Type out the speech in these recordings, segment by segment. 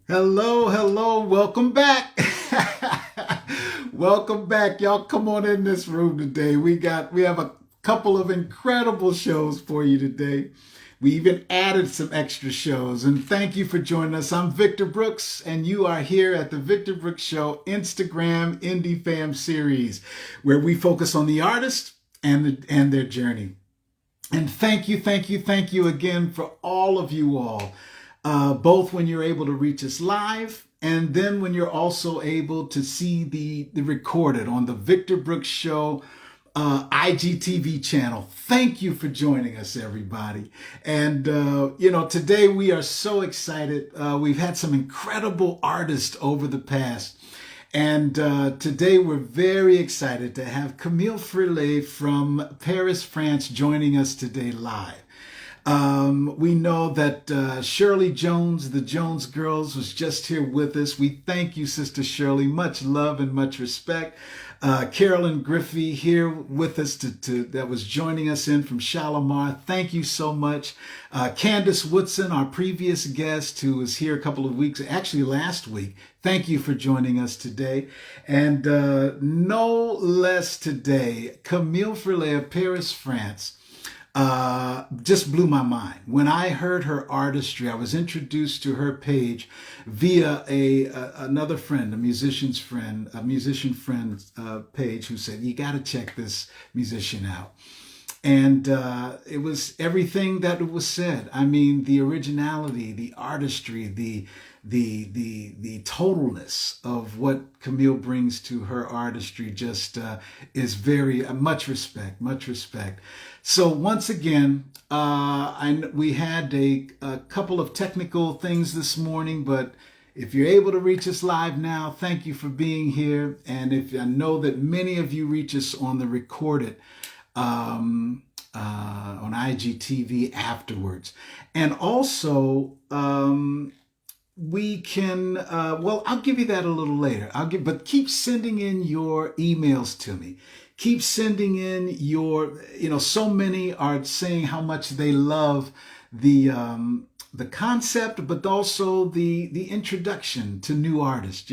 Hello, hello, welcome back. Welcome back. Y'all come on in this room today. We have a couple of incredible shows for you today. We even added some extra shows. And thank you for joining us. I'm Victor Brooks, and you are here at the Victor Brooks Show Instagram Indie Fam series, where we focus on the artist and their journey. And thank you again for all of you all, both when you're able to reach us live and then when you're also able to see the recorded on the Victor Brooks Show IGTV channel. Thank you for joining us, everybody. And, today we are so excited. We've had some incredible artists over the past. And today we're very excited to have Camille Frillex from Paris, France, joining us today live. We know that Shirley Jones, the Jones Girls, was just here with us. We thank you, Sister Shirley. Much love and much respect. Carolyn Griffey here with us that was joining us in from Shalimar. Thank you so much. Candace Woodson, our previous guest, who was here a couple of weeks, actually last week. Thank you for joining us today. And no less today, Camille Frillex of Paris, France. Just blew my mind. When I heard her artistry, I was introduced to her page via another friend, a musician friend page, who said, "You got to check this musician out." And it was everything that was said. I mean, the originality, the artistry, the totalness of what Camille brings to her artistry just is very much respect, much respect. So once again, we had a couple of technical things this morning, but if you're able to reach us live now, thank you for being here. And if I know that many of you reach us on the recorded on IGTV afterwards. And also, we can, I'll give you that a little later. But keep sending in your emails to me. Keep sending in so many are saying how much they love the concept, but also the introduction to new artists,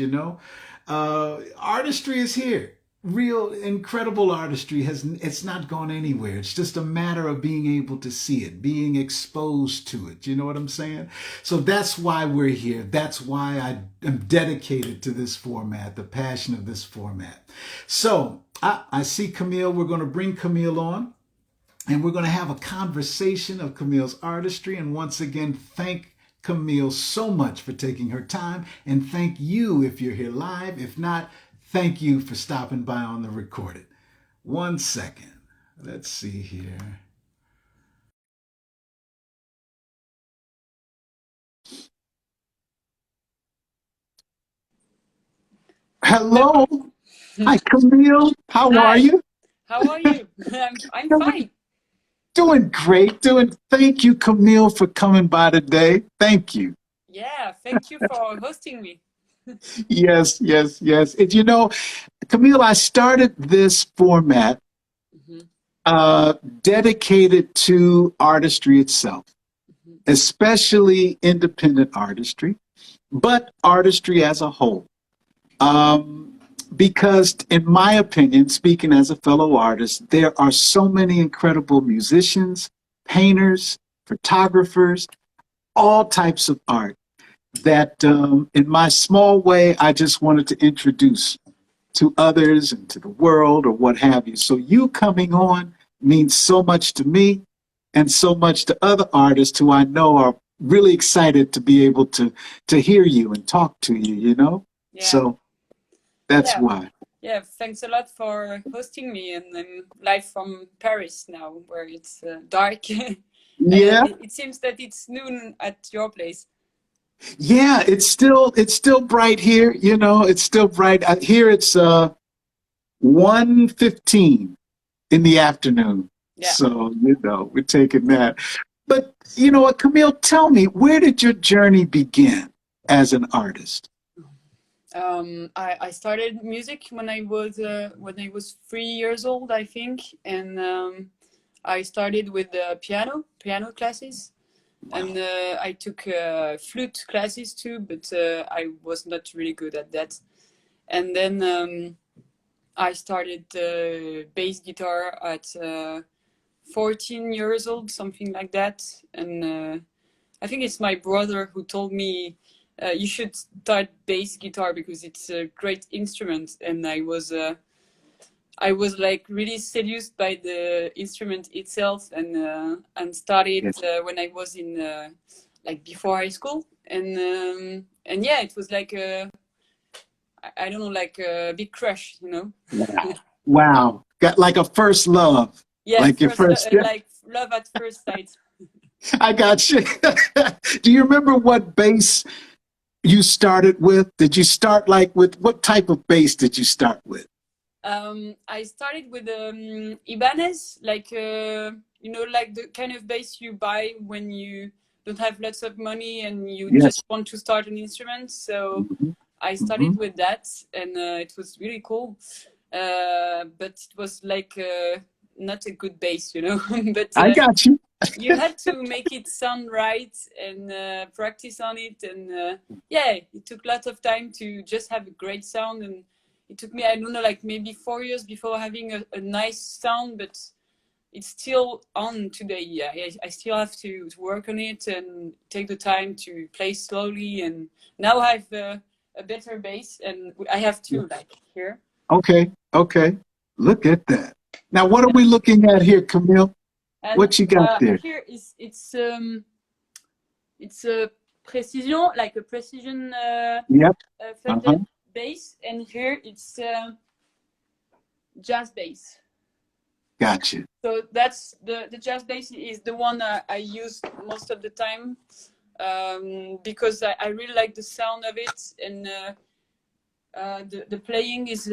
artistry is here. Real incredible artistry it's not gone anywhere. It's just a matter of being able to see it, being exposed to it. You know what I'm saying? So that's why we're here. That's why I am dedicated to this format, the passion of this format. So I see Camille. We're going to bring Camille on, and we're going to have a conversation of Camille's artistry. And once again, thank Camille so much for taking her time, and thank you if you're here live. If not, thank you for stopping by on the recorded. 1 second. Let's see here. Hello. Hi, Camille. How are Hi, you? how are you? I'm fine. Doing great. Thank you, Camille, for coming by today. Thank you. Yeah, thank you for hosting me. Yes, yes, yes. And Camille, I started this format Mhm, uh, dedicated to artistry itself, mhm. especially independent artistry, but artistry as a whole. Um, because, in my opinion, speaking as a fellow artist, there are so many incredible musicians, painters, photographers, all types of art that, in my small way, I just wanted to introduce to others and to the world or what have you. So you coming on means so much to me and so much to other artists who I know are really excited to be able to hear you and talk to you. Yeah, So that's yeah, why. yeah. Thanks a lot for hosting me, and I'm live from Paris now, where it's dark, and Yeah, it seems that it's noon at your place. yeah, it's still bright here. It's still bright. Here it's 1:15 in the afternoon. Yeah. So, we're taking that. But you know what, Camille, tell me, where did your journey begin as an artist? I started music when I was 3 years old, I think, and I started with piano classes. And I took flute classes too, but I was not really good at that. And then I started bass guitar at 14 years old, something like that. And I think it's my brother who told me you should start bass guitar because it's a great instrument. And I was like really seduced by the instrument itself, and started when I was in like before high school, and yeah, it was like I don't know, like a big crush, you know. Wow. Wow. Got like a first love. Yeah, like your first, first like love at first sight. I got you. Do you remember what bass you started with? Did you start like with what type of bass did you start with? I started with Ibanez, like you know, like the kind of bass you buy when you don't have lots of money and you just want to start an instrument. So I started with that, and it was really cool. But it was like not a good bass, you know. But I got you. you had to make it sound right and practice on it, and yeah, it took lots of time to just have a great sound. And it took me, I don't know, like maybe 4 years before having a nice sound, but it's still on today. Yeah, I still have to work on it and take the time to play slowly. And now I have a better bass, and I have two, like here. Okay, okay. Look at that. Now, what are we looking at here, Camille? And, what you got there? Here is it's a precision, like a precision funded bass, and here it's jazz bass. Gotcha. So that's the jazz bass is the one I use most of the time, because I really like the sound of it, and the playing is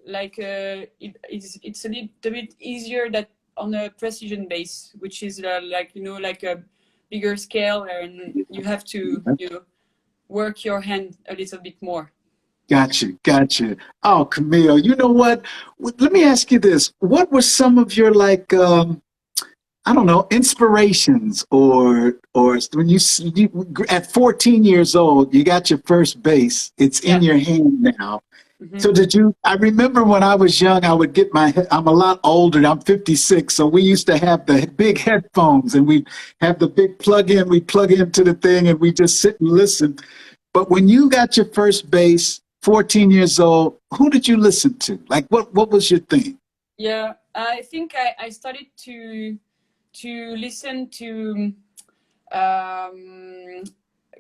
like it's a little bit easier that on a precision bass, which is like, you know, like a bigger scale, and you have to work your hand a little bit more. Gotcha, gotcha. Oh, Camille, you know what? Let me ask you this. What were some of your, like, I don't know, inspirations, or when you at 14 years old, you got your first bass, it's in your hand now. So I remember when I was young, I would get I'm a lot older, I'm 56, so we used to have the big headphones, and we'd have the big plug-in, we plug into the thing, and we just sit and listen. But when you got your first bass, 14 years old, who did you listen to? Like, what was your thing? Yeah, I think I started to listen to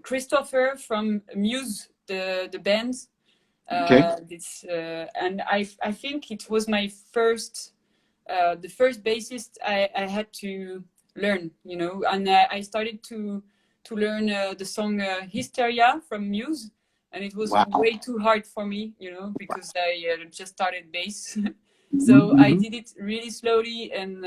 Christopher from Muse, the band. And I think it was my first, the first bassist I had to learn, you know, and I started to learn the song Hysteria from Muse, and it was way too hard for me, you know, because I just started bass. So I did it really slowly, and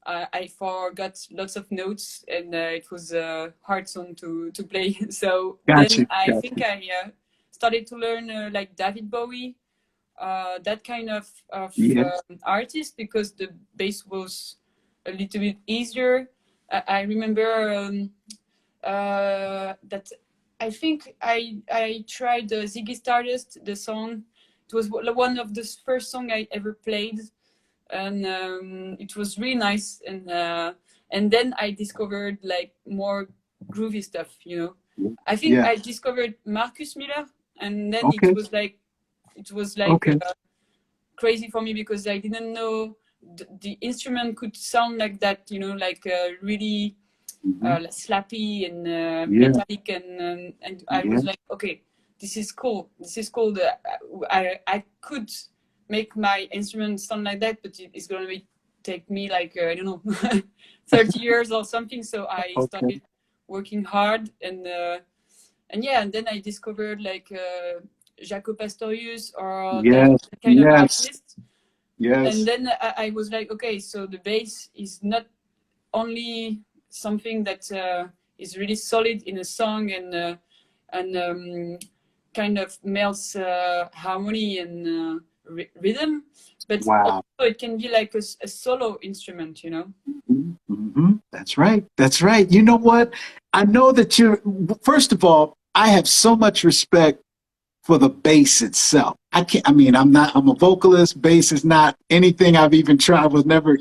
I forgot lots of notes, and it was a hard song to play. So then I think I started to learn like David Bowie, that kind of artist, because the bass was a little bit easier. I remember that I think I tried Ziggy Stardust, the song. It was one of the first songs I ever played, and it was really nice. And then I discovered like more groovy stuff, you know. I think I discovered Marcus Miller, and then it was like crazy for me, because I didn't know the instrument could sound like that, you know, like really slappy and metallic, and I was like, okay, this is cool. This is cool. I could make my instrument sound like that, but it's gonna take me like I don't know 30 years or something. So I started working hard, and yeah, and then I discovered like Jaco Pastorius, or that kind of artist. And then I was like, okay, so the bass is not only something that is really solid in a song, and kind of melts harmony and rhythm, but also it can be like a solo instrument, you know. That's right. That's right. You know what? I know that you're, first of all, I have so much respect for the bass itself. I can't, I mean, I'm a vocalist. Bass is not anything I've even tried, was never,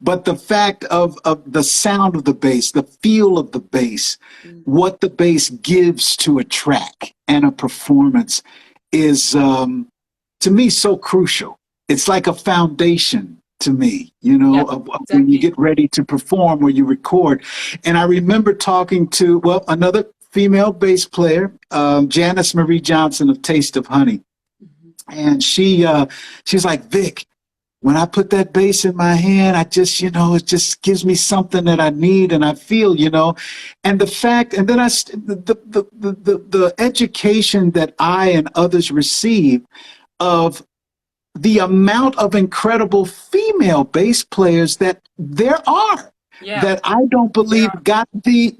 but the fact of the sound of the bass, the feel of the bass, what the bass gives to a track and a performance is, to me, so crucial. It's like a foundation to me, Yeah, of when you exactly. get ready to perform or you record. And I remember talking to, well, another female bass player, Janice Marie Johnson of Taste of Honey. And she's like, Vic, when I put that bass in my hand, I just, it just gives me something that I need and I feel, and the fact, and then the education that I and others receive of the amount of incredible female bass players that there are, Yeah, that I don't there believe are. got the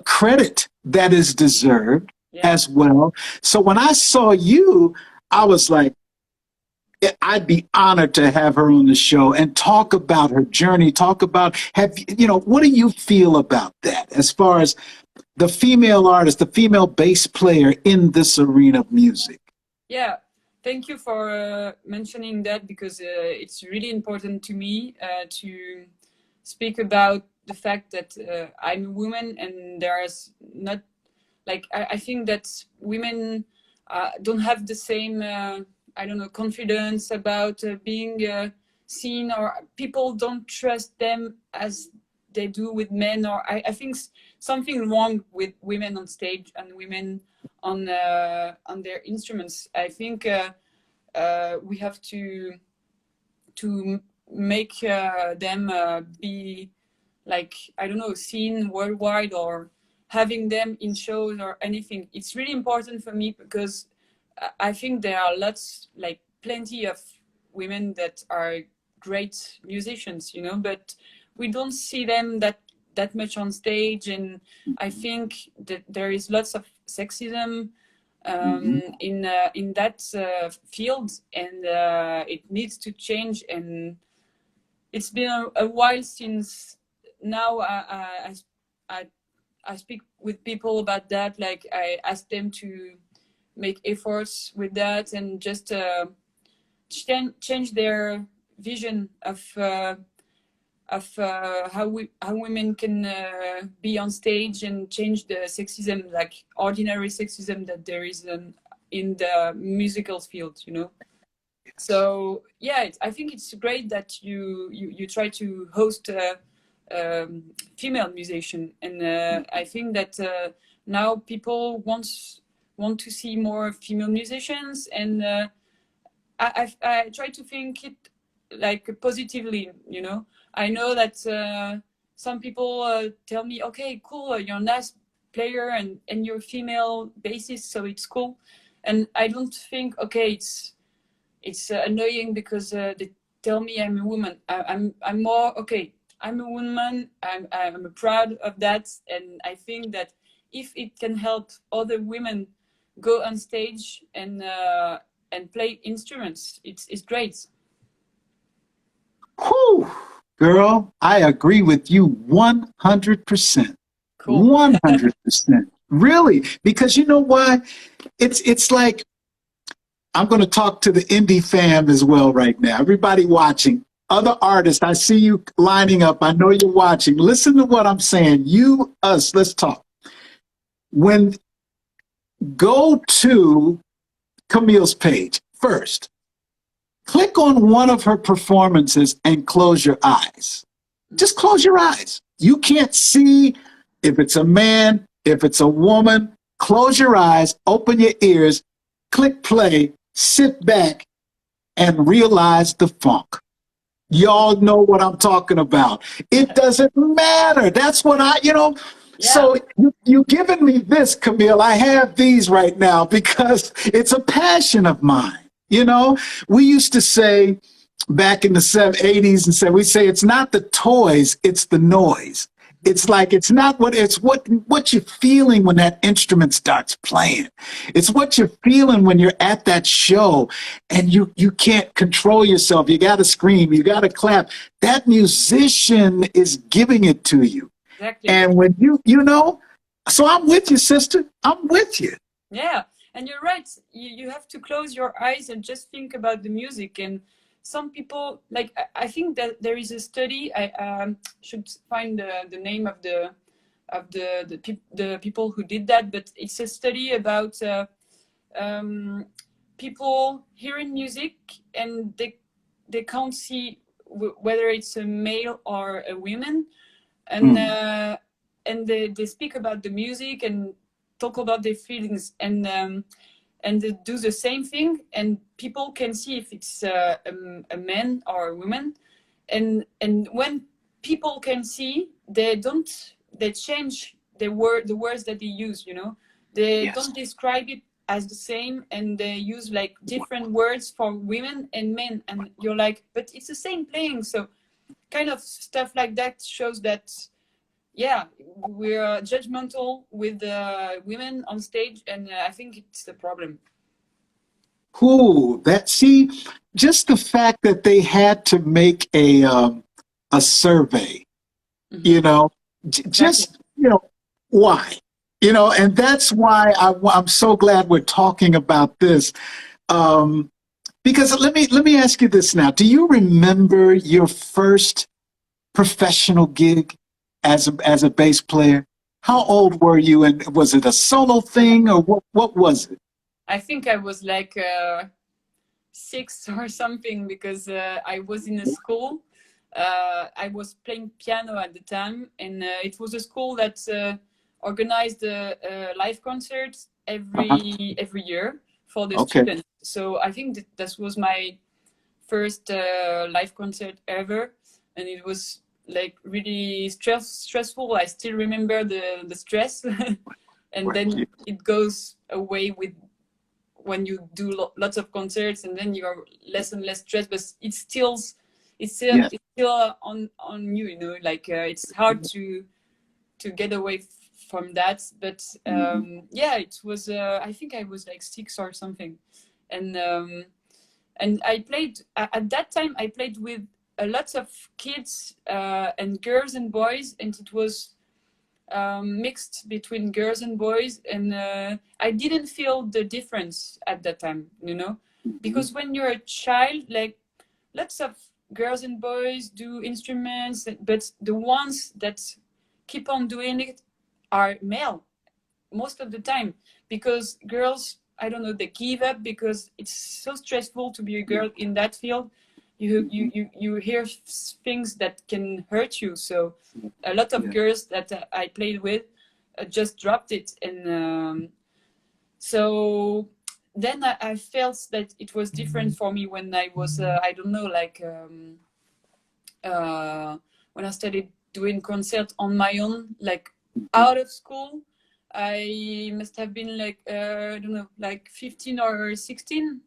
credit that is deserved Yeah. as well. So when I saw you, I was like, I'd be honored to have her on the show and talk about her journey. Talk about, what do you feel about that as far as the female artist, the female bass player in this arena of music? Yeah, thank you for mentioning that, because it's really important to me to speak about the fact that I'm a woman, and there's not, like, I think that women don't have the same, I don't know, confidence about being seen, or people don't trust them as they do with men, or I think something wrong with women on stage and women on their instruments. I think we have to make them be, like, I don't know, seen worldwide, or having them in shows or anything. It's really important for me, because I think there are lots, like plenty of women that are great musicians, but we don't see them that much on stage. And I think that there is lots of sexism Mm-hmm. in that field, and it needs to change. And it's been a while since now I I speak with people about that. Like, I ask them to make efforts with that, and just change their vision of how women can be on stage, and change the sexism, like ordinary sexism that there is in the musical field. So yeah, I think it's great that you try to host a female musician, and I think that now people want to see more female musicians, and I try to think it like positively. I know that some people tell me, okay, cool, you're a nice player, and you're a female bassist, so it's cool. And I don't think, okay, it's annoying because they tell me I'm a woman. I'm more, okay, I'm a woman. I'm proud of that, and I think that if it can help other women go on stage and play instruments, it's great. Whew, girl, I agree with you 100%. Cool. 100%. Really? Because you know why? It's like, I'm going to talk to the indie fam as well right now. Everybody watching, other artists, I see you lining up. I know you're watching. Listen to what I'm saying. You, us, let's talk. When go to Camille's page first, click on one of her performances and close your eyes. Just close your eyes. You can't see if it's a man, if it's a woman. Close your eyes, open your ears, click play, sit back, and realize the funk. Y'all know what I'm talking about. It doesn't matter. That's what Yeah. So you giving me this, Camille. I have these right now because it's a passion of mine. We used to say back in the 80s and we say it's not the toys, it's the noise. It's like it's not what you're feeling when that instrument starts playing. It's what you're feeling when you're at that show and you can't control yourself. You got to scream, you got to clap. That musician is giving it to you. Exactly. And when you know, so I'm with you, sister. I'm with you. Yeah, and you're right. You have to close your eyes and just think about the music. And some people, like, I think that there is a study. I should find the name of the people who did that, but it's a study about people hearing music and they can't see whether it's a male or a woman, and they speak about the music and talk about their feelings, and they do the same thing, and people can see if it's a man or a woman, and when people can see, they change the words that they use, you know, they Yes. don't describe it as the same, and they use like different words for women and men, and you're like, but it's the same playing. So kind of stuff like that shows that, yeah, we're judgmental with women on stage, and I think it's the problem. Cool. See, just the fact that they had to make a survey, you know, just, you know, why? You know, and that's why I'm so glad we're talking about this. Because let me ask you this now. Do you remember your first professional gig as a bass player? How old were you, and was it a solo thing, or what was it? I think I was like 6 or something, because I was in a school. I was playing piano at the time, and it was a school that organized live concerts every year for the students. So I think that was my first live concert ever, and it was like really stressful. I still remember the stress, and then it goes away with when you do lots of concerts, and then you are less and less stressed, but it's still on you, you know, like it's hard to get away from that. But yeah, it was I think I was like 6 or something, and I played at that time. I played with a lot of kids and girls and boys, and it was mixed between girls and boys, and I didn't feel the difference at that time, you know, because when you're a child, like, lots of girls and boys do instruments, but the ones that keep on doing it are male most of the time, because girls, I don't know, they give up because it's so stressful to be a girl in that field. You hear things that can hurt you. So a lot of girls that I played with just dropped it, and so then I felt that it was different for me when I was I don't know, like when I started doing concerts on my own, like out of school. I must have been like I don't know, like 15 or 16.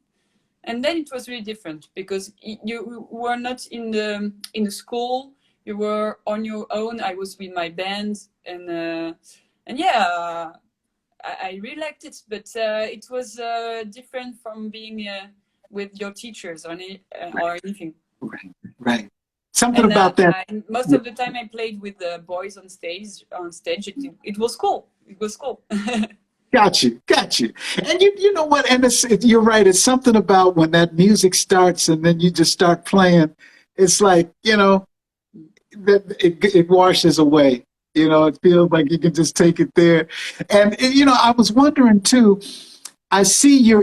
And then it was really different, because you were not in the school, you were on your own. I was with my band, and yeah, I really liked it, but it was different from being with your teachers or anything. Right. Something about that. Most of the time I played with the boys on stage. It was cool. It was cool. Got you. And you know what? And you're right. It's something about when that music starts and then you just start playing. It's like, you know, it washes away. You know, it feels like you can just take it there. And you know, I was wondering too. I see you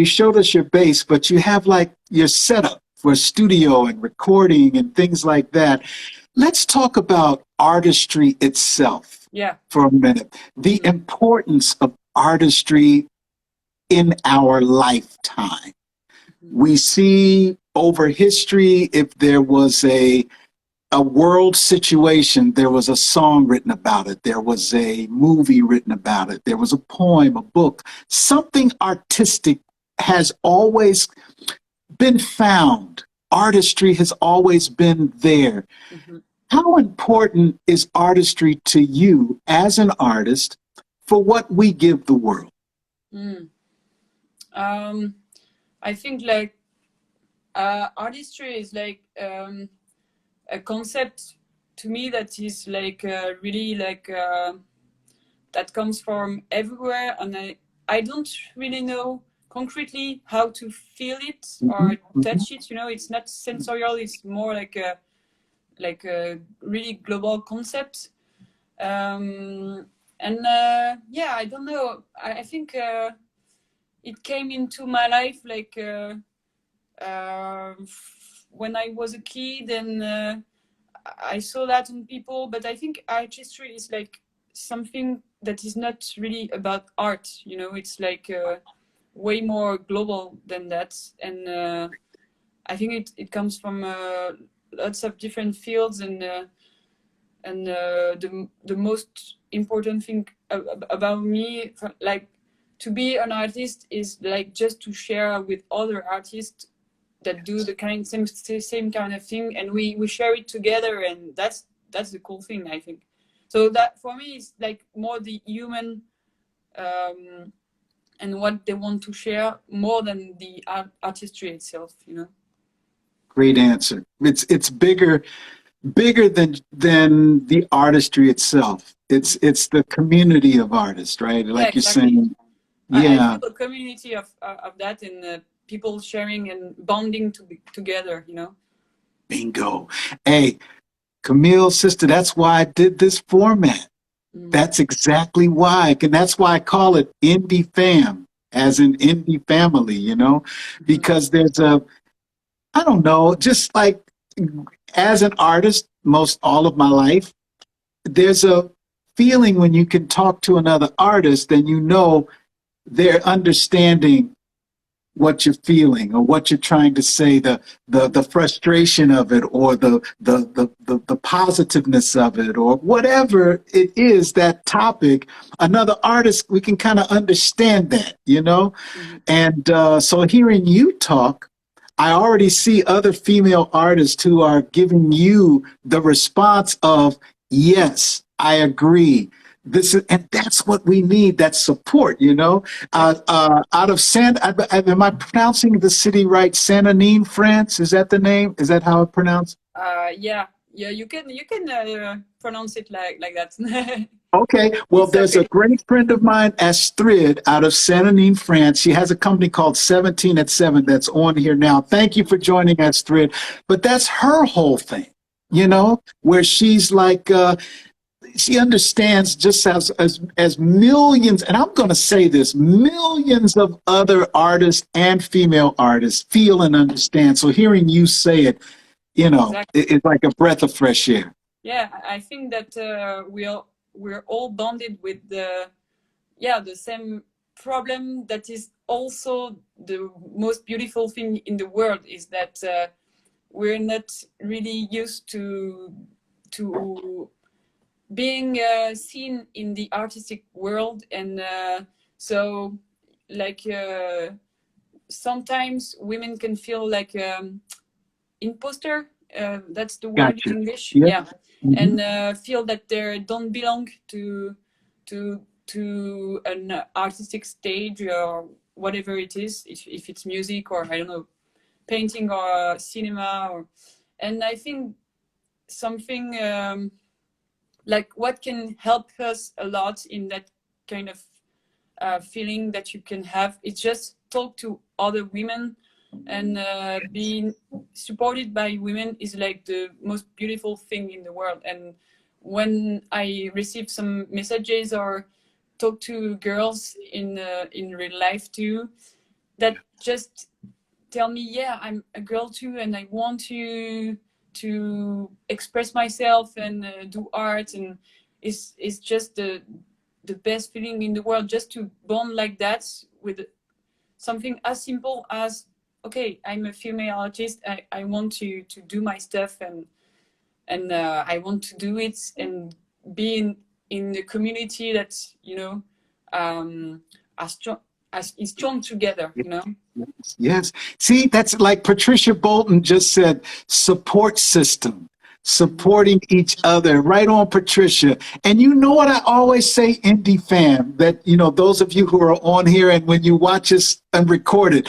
showed us your bass, but you have like your setup for studio and recording and things like that. Let's talk about artistry itself. Yeah. For a minute. The importance of artistry in our lifetime. We see over history, if there was a world situation, there was a song written about it, there was a movie written about it, there was a poem, a book, something artistic has always been found. Artistry has always been there. How important is artistry to you as an artist for what we give the world? Mm. I think like artistry is like a concept to me that is like really like that comes from everywhere, and I don't really know concretely how to feel it or touch it. You know, it's not sensorial. It's more like a really global concept. And yeah, I don't know. I think it came into my life like when I was a kid, and I saw that in people. But I think artistry is like something that is not really about art. You know, it's like way more global than that. And I think it comes from lots of different fields, and the most important thing about me, like to be an artist, is like just to share with other artists that do the same kind of thing, and we share it together, and that's the cool thing, I think. So that for me is like more the human and what they want to share more than the artistry itself, you know. Great answer. It's bigger than the artistry itself. It's the community of artists, right? Yeah, Like you're exactly. saying. I Yeah, feel the community of that, and people sharing and bonding together, you know. bingo. Hey, Camille, sister, that's why I did this format. That's exactly why. And that's why I call it Indie Fam, as in indie family, you know, because there's I don't know, just like as an artist, most all of my life, there's a feeling when you can talk to another artist and you know they're understanding what you're feeling or what you're trying to say, the frustration of it, or the positiveness of it, or whatever it is, that topic. Another artist, we can kind of understand that, you know. And so hearing you talk, I already see other female artists who are giving you the response of, yes, I agree. This is, and that's what we need, that support, you know. Out of am I pronouncing the city right? Saint-Denis, France? Is that the name? Is that how it's pronounced? Yeah, you can pronounce it like that. Okay, well, It's there's a okay. great friend of mine, Astrid, out of Saint-Denis, France. She has a company called 17 at 7 that's on here now. Thank you for joining, Astrid. But that's her whole thing, you know, where she's like, she understands just as millions, and I'm going to say this, millions of other artists and female artists feel and understand. So hearing you say it, you know, Exactly. it's like a breath of fresh air. Yeah, I think that we're all bonded with the same problem. That is also the most beautiful thing in the world, is that we're not really used to being seen in the artistic world, and so like sometimes women can feel like imposter. That's the word Gotcha. in English. Yeah. Yeah, Mhm. and feel that they don't belong to an artistic stage or whatever it is. If it's music, or I don't know, painting or cinema, or, and I think something like what can help us a lot in that kind of feeling that you can have, it's just talk to other women, and being supported by women is like the most beautiful thing in the world. And when I receive some messages or talk to girls in real life too, that just tell me, yeah, I'm a girl too, and I want to express myself and do art, and it's just the best feeling in the world, just to bond like that with something as simple as, okay, I'm a female artist, I want to do my stuff, and I want to do it and be in the community that, you know, are strong, is strong together, you know. Yes. See, that's like Patricia Bolton just said, support system. supporting each other. Right on, Patricia. And you know what I always say, Indie fam, that, you know, those of you who are on here and when you watch us unrecorded,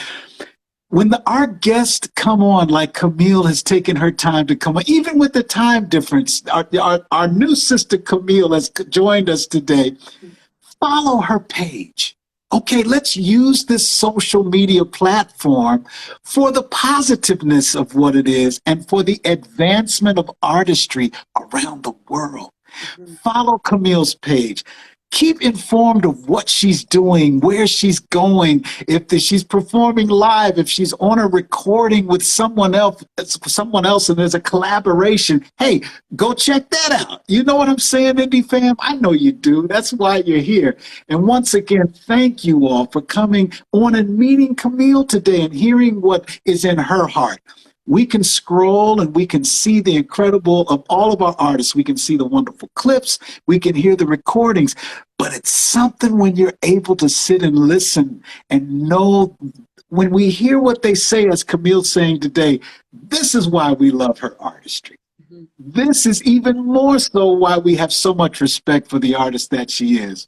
when our guests come on, like Camille has taken her time to come on, even with the time difference, our new sister Camille has joined us today. Follow her page. Okay, let's use this social media platform for the positiveness of what it is and for the advancement of artistry around the world. Follow Camille's page. Keep informed of what she's doing, where she's going, if she's performing live, if she's on a recording with someone else and there's a collaboration. Hey, go check that out. You know what I'm saying, Indie fam? I know you do. That's why you're here. And once again, thank you all for coming on and meeting Camille today and hearing what is in her heart. We can scroll and we can see the incredible of all of our artists. We can see the wonderful clips. We can hear the recordings. But it's something when you're able to sit and listen and know when we hear what they say, as Camille's saying today, this is why we love her artistry. This is even more so why we have so much respect for the artist that she is.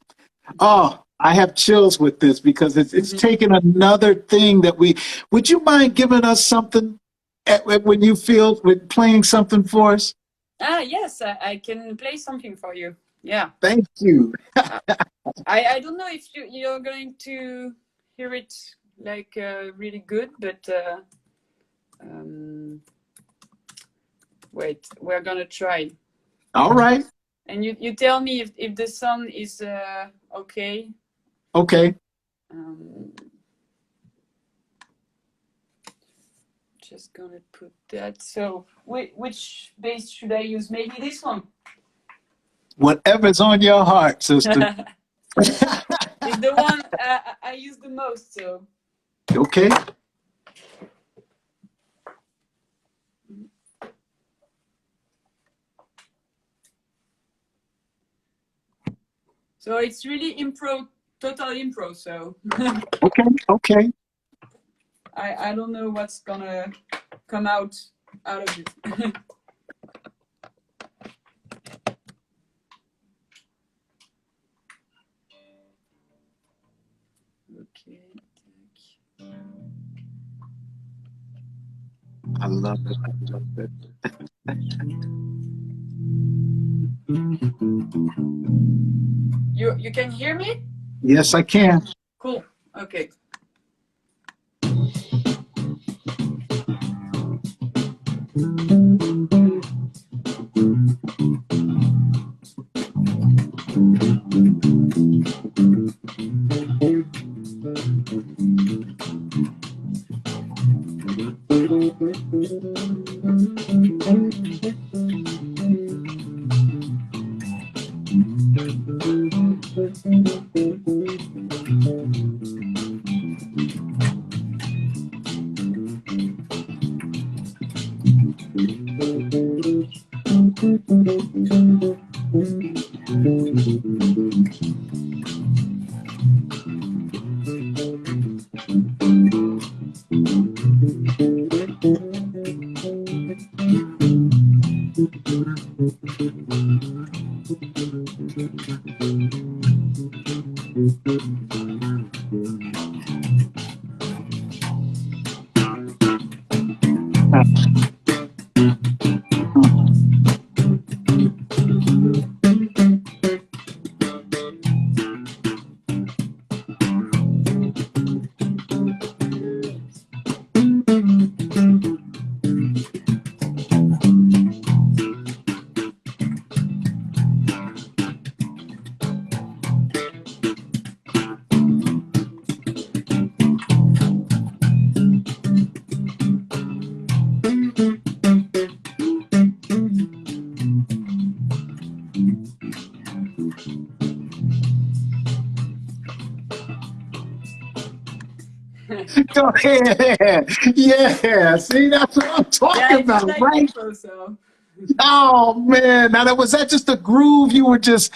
Oh, I have chills with this because it's taken another thing that would you mind giving us something when you feel with playing something for us? Yes, I can play something for you. Yeah. Thank you. I don't know if you're going to hear it like really good, but wait, we're gonna try. All right. And you tell me if the sound is okay. Okay. Just gonna put that. So which bass should I use? Maybe this one. Whatever's on your heart, sister. It's the one I use the most. So. Okay. So it's really improv, total improv. So. Okay. I don't know what's gonna come out of it. Okay. I love it. You can hear me? Yes, I can. Cool. Okay. Go ahead. Yeah. See, that's what I'm talking about, like right? intro, so. Oh man. Now was that just a groove you were just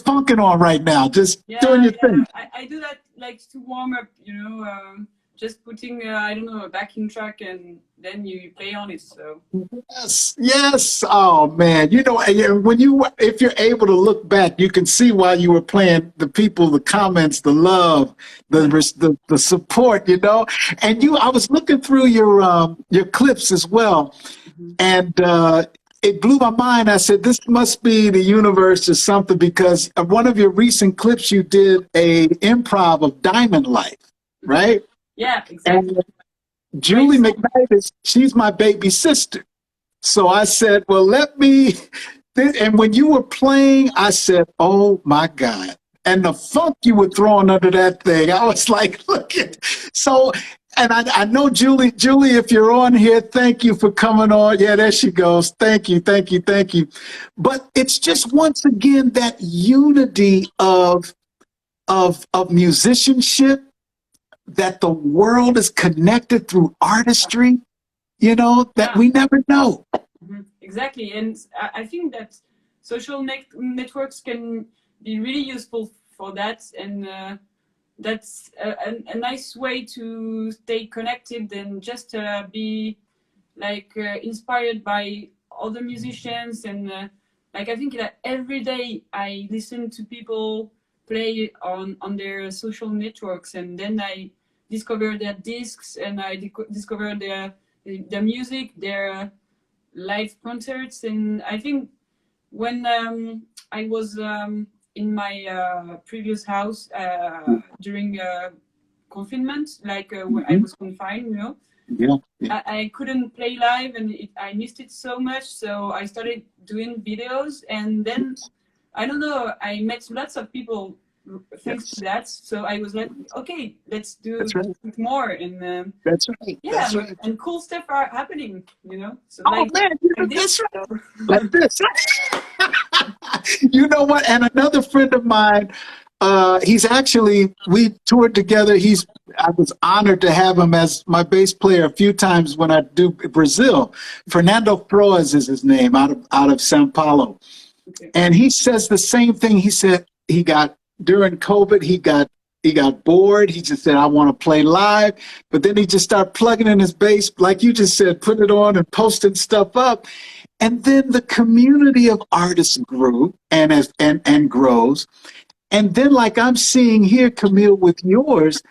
funking on right now? Just doing your thing. I do that like to warm up, you know. just putting I don't know, a backing track, and then you play on it. So Yes, yes. Oh man, you know, when you, if you're able to look back, you can see while you were playing, the people, the comments, the love, the support, you know. And you, I was looking through your clips as well, mhm. and it blew my mind. I said, this must be the universe or something, because of one of your recent clips, you did a improv of Diamond Life, Mhm. right? Yeah, And exactly. Great Julie song. McKnight she's my baby sister. So I said, well, let me. And when you were playing, I said, oh my God. And the funk you were throwing under that thing, I was like, look at. So, and I know Julie, if you're on here, thank you for coming on. Yeah, there she goes. Thank you, thank you, thank you. But it's just once again that unity of musicianship, that the world is connected through artistry, you know, that Yeah. we never know. Mhm. Exactly, and I think that social networks can be really useful for that, and that's a nice way to stay connected and just be like inspired by other musicians. And like I think that every day I listen to people play on their social networks, and then I discover their discs, and I discover their music, their live concerts. And I think when I was in my previous house during confinement, like when I Mhm. was confined, you know, Yeah, yeah, I couldn't play live, and I missed it so much. So I started doing videos, and then I don't know, I met lots of people thanks to yes. that. So I was like, okay, let's do That's right. it more. And That's right. yeah, That's right. and cool stuff are happening, you know. So Oh man, you know, like this. that's right. So. Like this. You know what? And another friend of mine, he's actually, we toured together. I was honored to have him as my bass player a few times when I do Brazil. Fernando Froas is his name, out of Sao Paulo. Okay. And he says the same thing. He said he got, during COVID, he got bored. He just said, I want to play live. But then he just started plugging in his bass, like you just said, putting it on and posting stuff up. And then the community of artists grew and grows. And then, like I'm seeing here, Camille, with yours,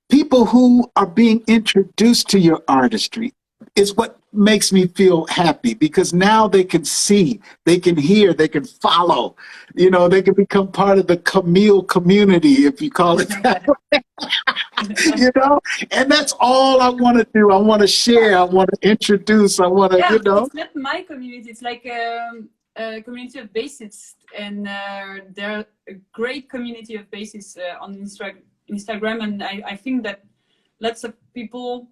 people who are being introduced to your artistry is what makes me feel happy, because now they can see, they can hear, they can follow, you know, they can become part of the Camille community, if you call it that, you know. And that's all I want to do. I want to share, I want to introduce, I want to, Yeah, you but know. it's not my community. It's like a community of bassists, and there are a great community of bassists on Instagram, and I think that lots of people,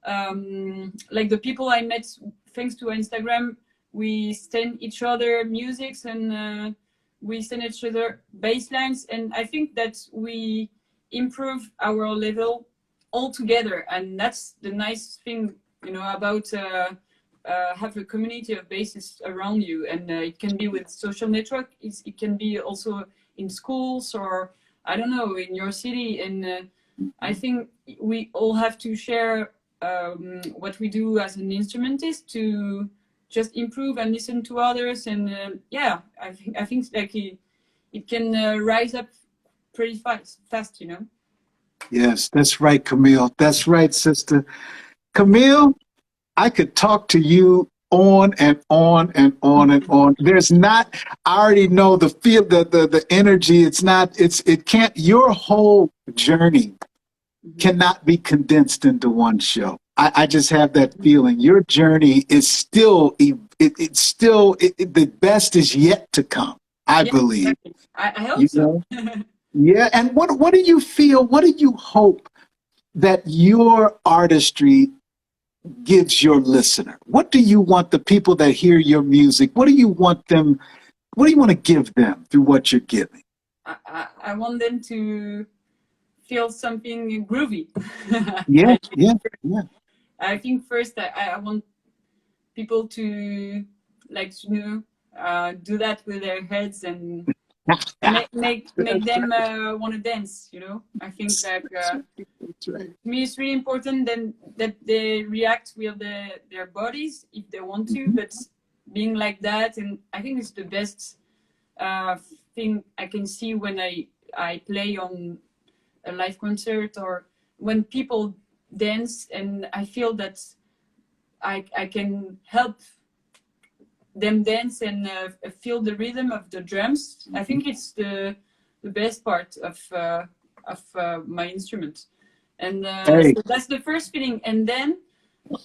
like the people I met thanks to Instagram, we send each other musics, and we send each other bass lines, and I think that we improve our level all together, and that's the nice thing, you know, about have a community of bassists around you. And it can be with social network, it can be also in schools, or I don't know, in your city. And I think we all have to share what we do as an instrumentist to just improve and listen to others. And yeah, I think like it can rise up pretty fast, you know. Yes, that's right, Camille. That's right, sister. Camille, I could talk to you on and on and on and on. There's not, I already know the feel, the energy. It's not, it can't, your whole journey Mhm. cannot be condensed into one show. I just have that feeling. Your journey is still, it's still, the best is yet to come, I Yeah, believe, exactly. I hope you so. know? Yeah. And what do you feel? What do you hope that your artistry gives your listener? What do you want the people that hear your music? What do you want them? What do you want to give them through what you're giving? I want them to feel something groovy. Yeah, I, yeah, yeah. I think first I want people to like, you know, do that with their heads, and make them want to dance. You know, I think like That's right. to me it's really important then that they react with their bodies if they want to, but being like that, and I think it's the best thing I can see when I play on a live concert, or when people dance and I feel that I can help them dance and feel the rhythm of the drums. I think it's the best part of my instrument, and Hey, so that's the first feeling. And then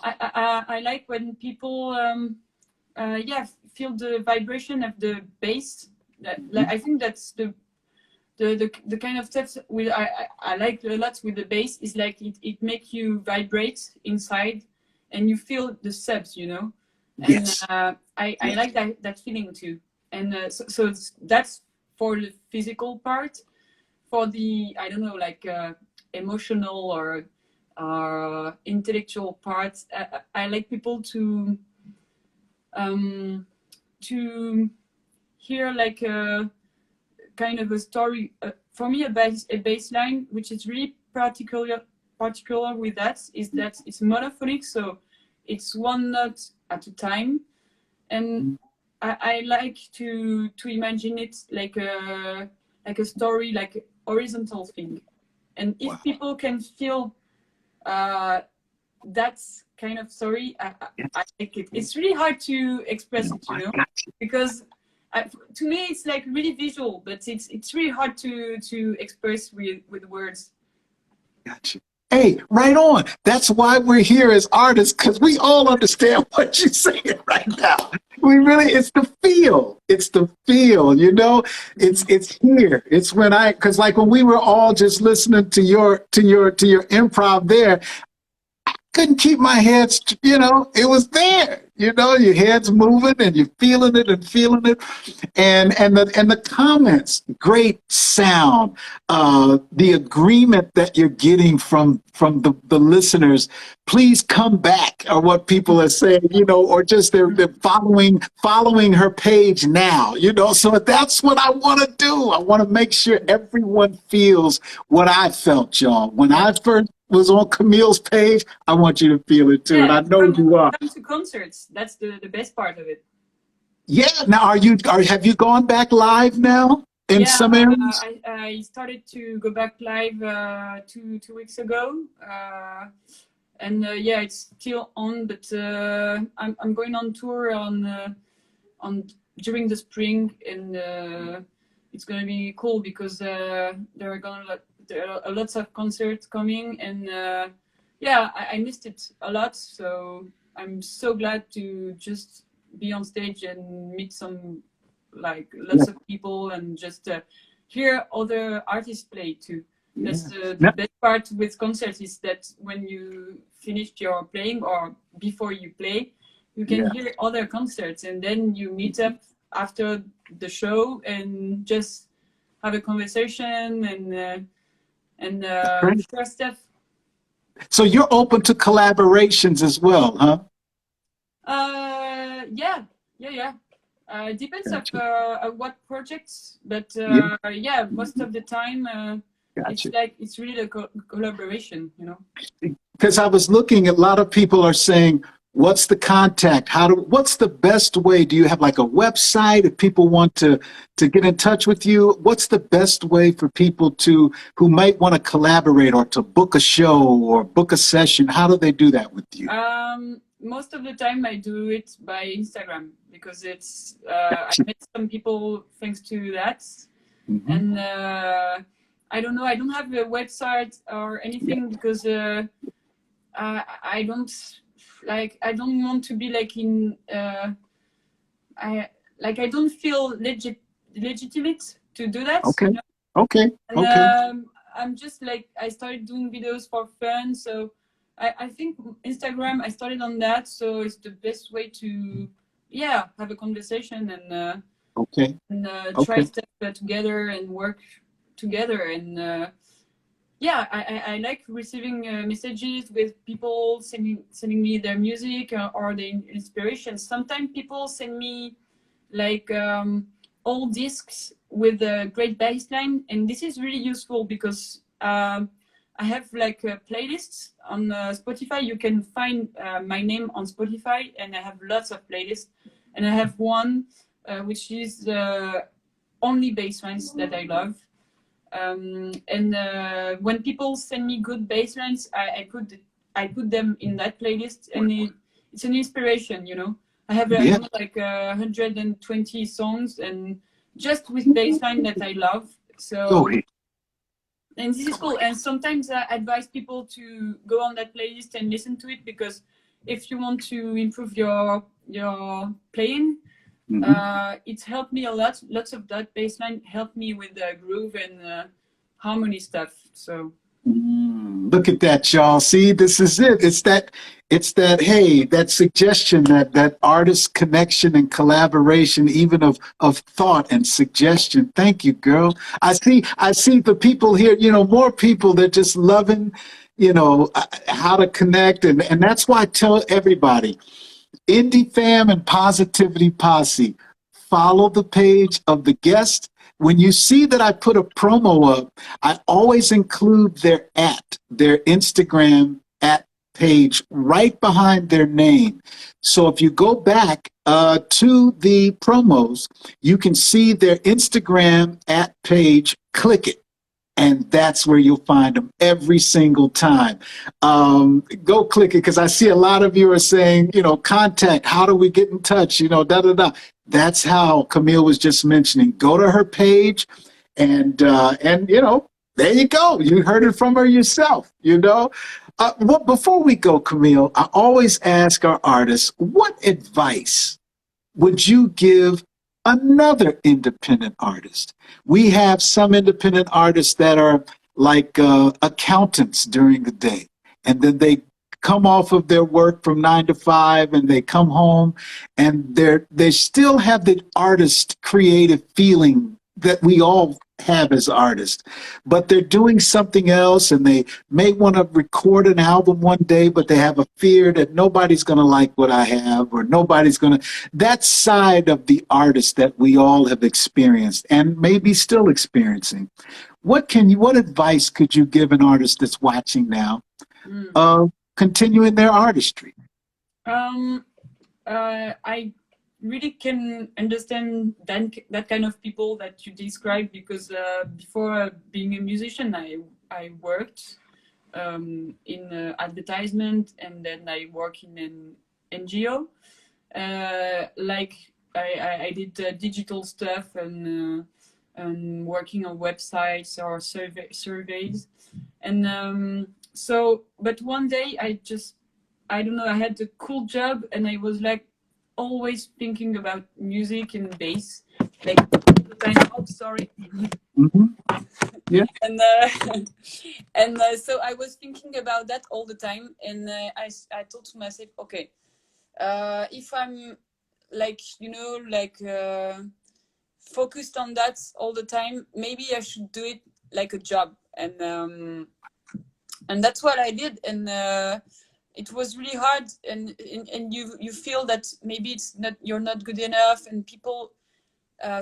I like when people feel the vibration of the bass. Like, I think that's the kind of steps with I like a lot with the bass is like it makes you vibrate inside, and you feel the subs, you know. And yes. I like that feeling too. And so that's for the physical part. For the, I don't know, like emotional or intellectual part, I like people to hear like a kind of a story. For me, a bass line, which is really particular with that, is that it's monophonic, so it's one note at a time, and I like to imagine it like a story, like a horizontal thing. And if people can feel that kind of story, I like it. It's really hard to express it, you know, because to me it's like really visual, but it's really hard to express with words. Gotcha. Hey, right on. That's why we're here as artists, because we all understand what you're saying right now. We really, it's the feel. It's the feel, you know? It's here. It's when because like when we were all just listening to your improv there, couldn't keep my head, you know, it was there. You know, your head's moving and you're feeling it and feeling it. And the comments, great sound, the agreement that you're getting from the listeners. Please come back, or what people are saying, you know, or just they're following her page now, you know. So that's what I want to do. I want to make sure everyone feels what I felt, y'all. When I first was on Camille's page, I want you to feel it too, and I Yeah, know you are. come to concerts. That's the best part of it. Yeah. Now, have you gone back live now in Yeah, some areas? I started to go back live 2 weeks ago, and yeah, it's still on. But I'm going on tour on during the spring, and it's gonna be cool because there are lots of concerts coming, and yeah, I missed it a lot. So I'm so glad to just be on stage and meet some like Yeah. lots of people and just hear other artists play too. That's the Yeah. best part with concerts, is that when you finished your playing or before you play, you can Yeah. hear other concerts, and then you meet up after the show and just have a conversation and Great. share stuff. So you're open to collaborations as well, huh? Yeah, yeah, yeah. Depends of Gotcha. what projects, but Yeah. yeah, most of the time Gotcha. it's really a collaboration, you know. Because I was looking, a lot of people are saying, what's the contact? What's the best way? Do you have like a website if people want to get in touch with you? What's the best way for people who might want to collaborate or to book a show or book a session? How do they do that with you? Most of the time I do it by Instagram because it's I met some people thanks to that. Mm-hmm. And I don't know, I don't have a website or anything because I don't want to be like in I don't feel legitimate to do that. Okay. You know? Okay. And Okay. I'm just like, I started doing videos for fun, so I think Instagram, I started on that, so it's the best way to have a conversation and Okay. try Okay. stuff together and work together. And yeah, I like receiving messages with people sending me their music or the inspiration. Sometimes people send me like old discs with a great bass line, and this is really useful because I have like playlists on Spotify. You can find my name on Spotify, and I have lots of playlists. And I have one which is only bass lines that I love. And when people send me good bass lines, I put them in that playlist, and it's an inspiration, you know. I have I don't know, like 120 songs, and just with bass line that I love. So. And this is cool. And sometimes I advise people to go on that playlist and listen to it, because if you want to improve your playing, it's helped me a lot. Lots of that bass line helped me with the groove and harmony stuff. So. Look at that, y'all. See, this is it. It's that, hey, that suggestion, that artist connection and collaboration, even of thought and suggestion. Thank you, girl. I see the people here, you know, more people that just loving, you know, how to connect. And that's why I tell everybody, Indie Fam and Positivity Posse, follow the page of the guest. When you see that I put a promo up, I always include their Instagram page right behind their name. So if you go back to the promos, you can see their Instagram page, click it. And that's where you'll find them every single time. Go click it, because I see a lot of you are saying, you know, contact, how do we get in touch? You know, da-da-da. That's how Camille was just mentioning. Go to her page and you know, there you go. You heard it from her yourself, you know. Well, before we go, Camille, I always ask our artists, what advice would you give another independent artist? We have some independent artists that are like accountants during the day, and then they come off of their work from 9 to 5 and they come home and they still have the artist creative feeling that we all have as artists, but they're doing something else, and they may want to record an album one day, but they have a fear that nobody's going to like what I have, or nobody's going to. That side of the artist that we all have experienced and maybe still experiencing. What advice could you give an artist that's watching now, continuing their artistry? I really can understand that kind of people that you describe, because before being a musician, I worked in advertisement, and then I work in an NGO. Like I did digital stuff and working on websites or surveys, and but one day I don't know, I had a cool job, and I was like always thinking about music and bass, like sorry. Yeah. And so I was thinking about that all the time, and I thought to myself, okay, if I'm like, you know, like focused on that all the time, maybe I should do it like a job, and that's what I did, and it was really hard, and you feel that maybe you're not good enough, and people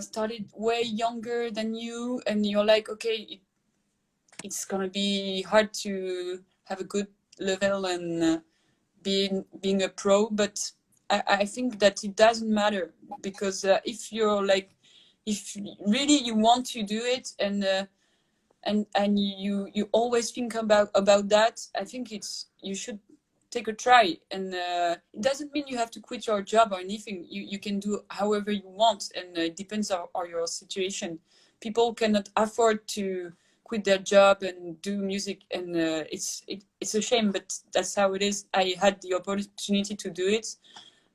started way younger than you, and you're like, okay, it's gonna be hard to have a good level and being a pro, but I think that it doesn't matter, because if really you want to do it, and you always think about that, I think you should take a try, and it doesn't mean you have to quit your job or anything. You can do however you want, and it depends on your situation. People cannot afford to quit their job and do music, and it's a shame, but that's how it is. I had the opportunity to do it,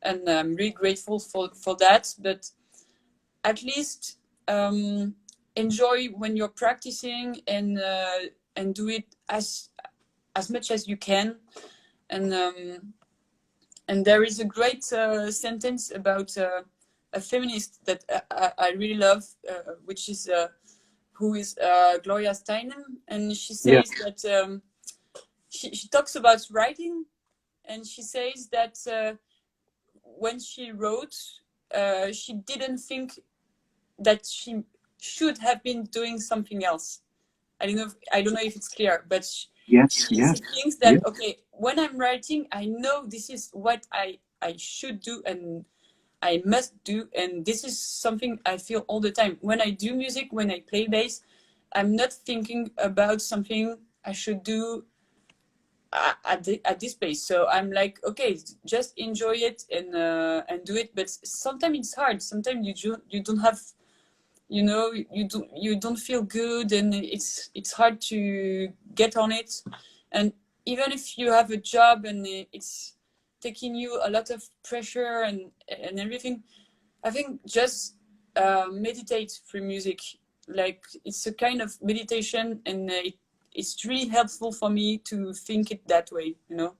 and I'm really grateful for that. But at least enjoy when you're practicing, and do it as much as you can. And there is a great sentence about a feminist that I really love, which is who is Gloria Steinem, and she says that she talks about writing, and she says that when she wrote, she didn't think that should have been doing something else. I don't know if it's clear, but Yes, she yes, thinks that yes. okay, when I'm writing, I know this is what I should do and I must do, and this is something I feel all the time. When I do music, when I play bass, I'm not thinking about something I should do at this pace. So I'm like, okay, just enjoy it and do it. But sometimes it's hard. Sometimes you don't have, you know, you don't feel good, and it's hard to get on it. And even if you have a job and it's taking you a lot of pressure and everything, I think just meditate through music. Like it's a kind of meditation, and it's really helpful for me to think it that way, you know.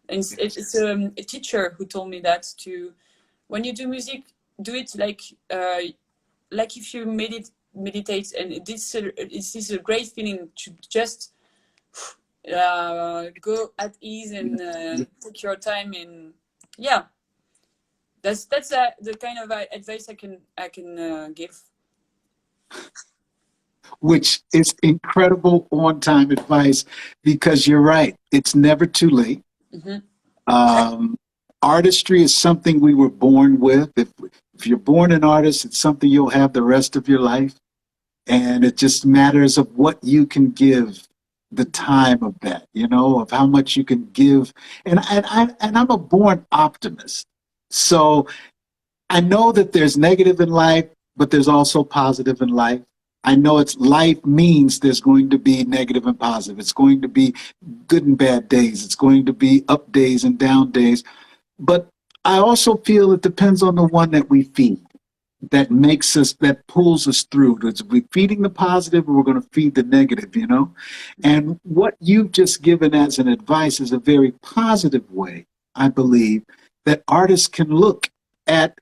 And it's a teacher who told me that to, when you do music, do it like if you meditate, and this is a great feeling to just go at ease and take your time, and yeah, that's the kind of advice I can give. Which is incredible on-time advice, because you're right. It's never too late. Mm-hmm. Artistry is something we were born with. If you're born an artist, it's something you'll have the rest of your life. And it just matters of what you can give, the time of that, you know, of how much you can give. And I'm a born optimist. So I know that there's negative in life, but there's also positive in life. I know it's life means there's going to be negative and positive. It's going to be good and bad days. It's going to be up days and down days. But I also feel it depends on the one that we feed, that makes us, that pulls us through. It's, we're feeding the positive, or we're going to feed the negative, you know? And what you've just given as an advice is a very positive way, I believe, that artists can look at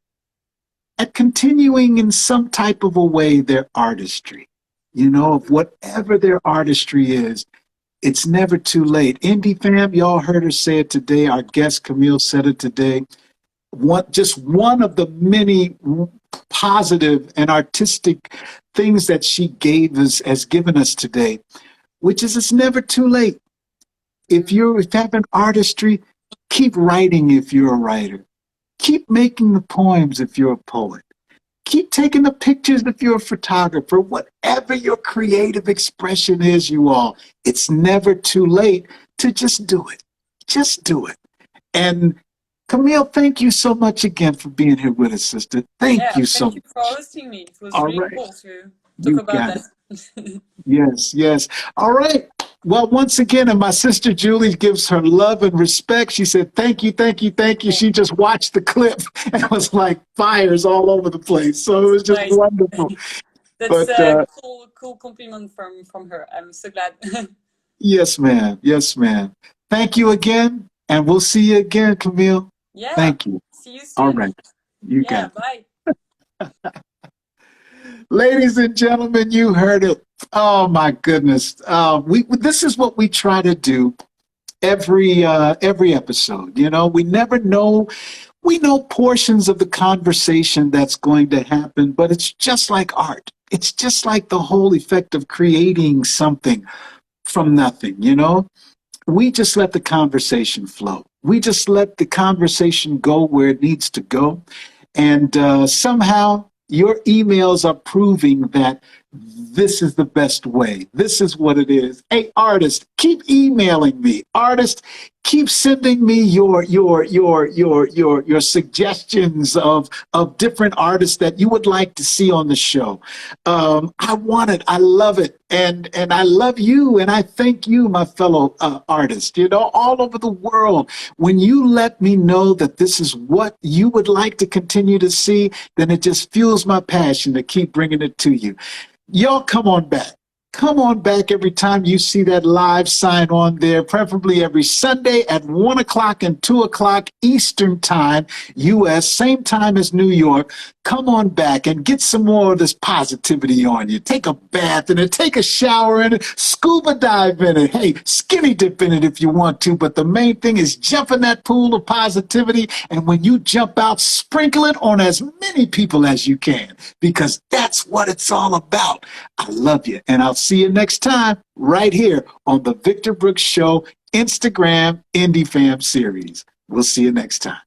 continuing in some type of a way their artistry, you know, of whatever their artistry is. It's never too late. Indie fam, y'all heard her say it today. Our guest Camille said it today. Just one of the many positive and artistic things that she gave us, has given us today, which is it's never too late. If you have an artistry, keep writing if you're a writer. Keep making the poems if you're a poet. Keep taking the pictures if you're a photographer. Whatever your creative expression is, you all, it's never too late to just do it. Just do it. And Camille, thank you so much again for being here with us, sister. Thank you so much. Thank you for hosting me. It was all really right. cool to You talk about got that. It. Yes, yes. All right. Well, once again, and my sister Julie gives her love and respect. She said, thank you, thank you, thank you. She just watched the clip and was like fires all over the place. So it was just nice. wonderful. That's But a cool compliment from her. I'm so glad. yes, ma'am. Yes, ma'am. Thank you again. And we'll see you again, Camille. Yeah. Thank you. See you soon. All right. You got it. Bye. Ladies and gentlemen, you heard it. Oh my goodness. This is what we try to do every episode. You know, we never know. We know portions of the conversation that's going to happen, but it's just like art. It's just like the whole effect of creating something from nothing, you know? We just let the conversation flow. We just let the conversation go where it needs to go. And somehow your emails are proving that this is the best way. This is what it is. Hey, artist, keep emailing me. Artist, keep sending me your suggestions of different artists that you would like to see on the show. I want it. I love it. And I love you. And I thank you, my fellow artists, you know, all over the world. When you let me know that this is what you would like to continue to see, then it just fuels my passion to keep bringing it to you. Y'all come on back. Come on back every time you see that live sign on there, preferably every Sunday at 1 o'clock and 2 o'clock Eastern Time, U.S., same time as New York. Come on back and get some more of this positivity on you. Take a bath in it, take a shower in it, scuba dive in it. Hey, skinny dip in it if you want to, but the main thing is jump in that pool of positivity, and when you jump out, sprinkle it on as many people as you can, because that's what it's all about. I love you, and I'll see you next time right here on the Victor Brooks Show Instagram Indie Fam series. We'll see you next time.